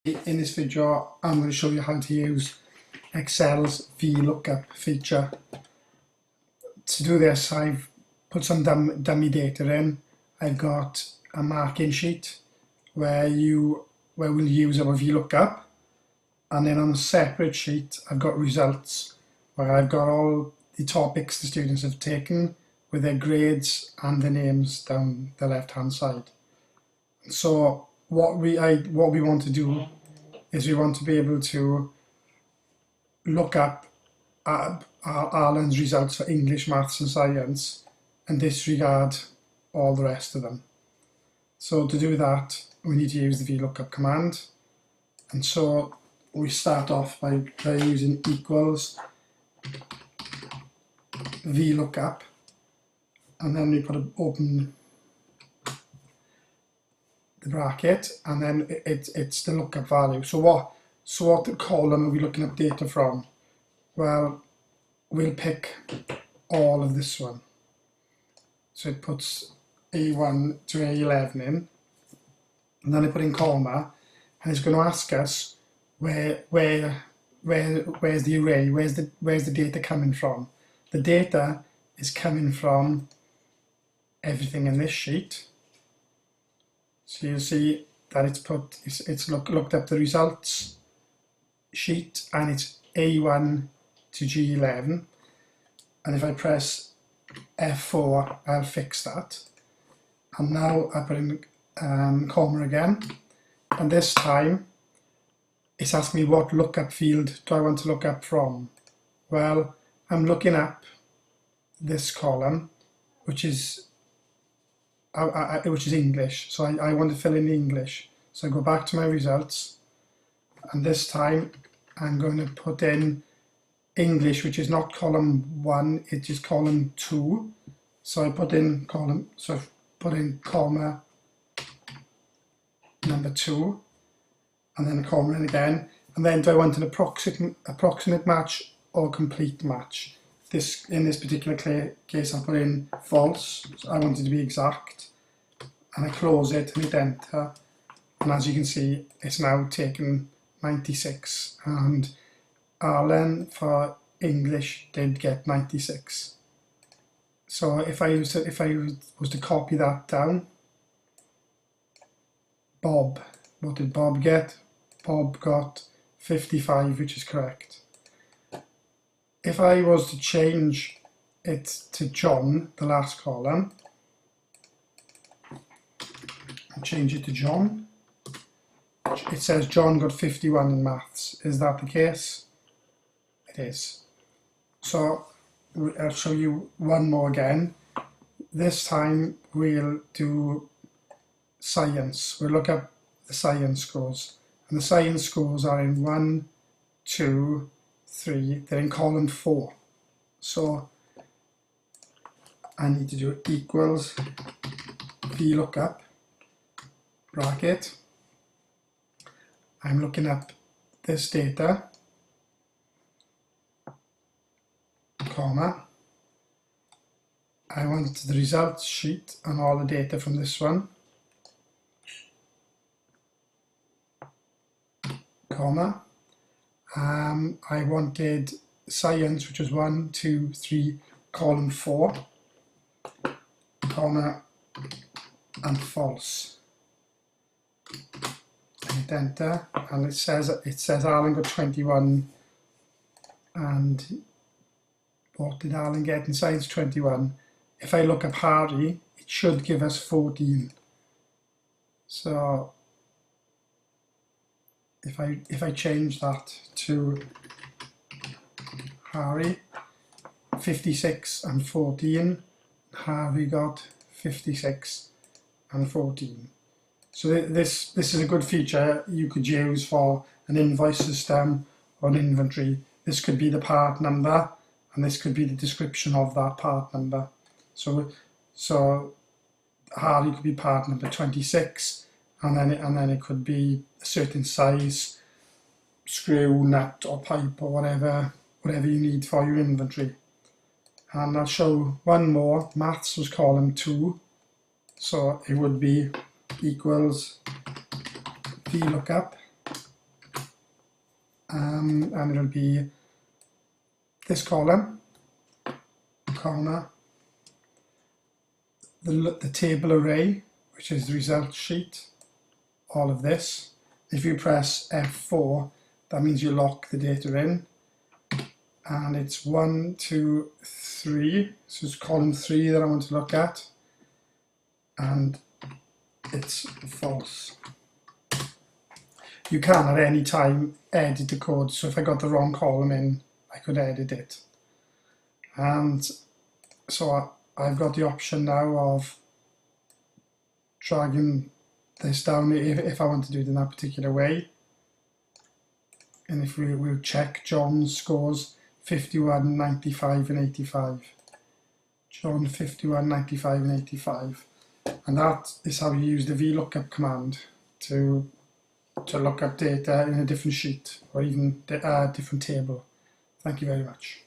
In this video I'm going to show you how to use Excel's Vlookup feature. To do this I've put some dummy data in. I've got a marking sheet where we'll use our Vlookup, and then on a separate sheet I've got results where I've got all the topics the students have taken with their grades and their names down the left hand side. So what we want to do is we want to be able to look up Alan's results for English, Maths and Science and disregard all the rest of them. So to do that we need to use the Vlookup command, and so we start off by using equals Vlookup, and then we open the bracket, and then it's the lookup value. So what column are we looking up data from? Well, we'll pick all of this one. So it puts A1 to A11 in, and then I put in comma, and it's going to ask us where's the array, where's the data coming from. The data is coming from everything in this sheet. So you'll see that it's looked up the results sheet, and it's A1 to G11. And if I press F4, I'll fix that. And now I put in comma again, and this time it's asking me what lookup field do I want to look up from. Well, I'm looking up this column, which is English, so I want to fill in English. So I go back to my results, and this time I'm going to put in English, which is not column 1, it is column 2. So I put in comma number 2, and then a comma in again. And then do I want an approximate match or complete match? In this particular case I put in false, so I want it to be exact, and I close it and hit enter, and as you can see it's now taken 96, and Alan for English did get 96. So if I was to copy that down, Bob, what did Bob get? Bob got 55, which is correct. If I was to change it to John, the last column, and change it to John, it says John got 51 in maths. Is that the case? It is. So I'll show you one more again. This time we'll do science. We'll look up the science scores. And the science scores are in 1, 2, 3, they're in column 4. So I need to do equals Vlookup bracket. I'm looking up this data, comma. I want the results sheet and all the data from this one, comma. I wanted science, which was 1, 2, 3, column 4, comma, and false. Hit enter, and it says Alan got 21, and what did Alan get in science? 21. If I look up Harry, it should give us 14. So if I change that to Harry, 56 and 14, Harry got 56 and 14. So this is a good feature you could use for an invoice system or an inventory. This could be the part number, and this could be the description of that part number. So Harry could be part number 26, and then it could be a certain size, screw, nut or pipe or whatever you need for your inventory. And I'll show one more. Maths was column 2, so it would be equals Vlookup and it'll be this column, corner, the table array, which is the result sheet, all of this. If you press F4, that means you lock the data in, and it's 1, 2, 3, so it's column 3 that I want to look at, and it's false. You can at any time edit the code, so if I got the wrong column in, I could edit it. And so I've got the option now of dragging this down if I want to do it in that particular way. And if we'll check John's scores 51, 95 and 85. John 51, 95 and 85. And that is how you use the Vlookup command to look up data in a different sheet or even a different table. Thank you very much.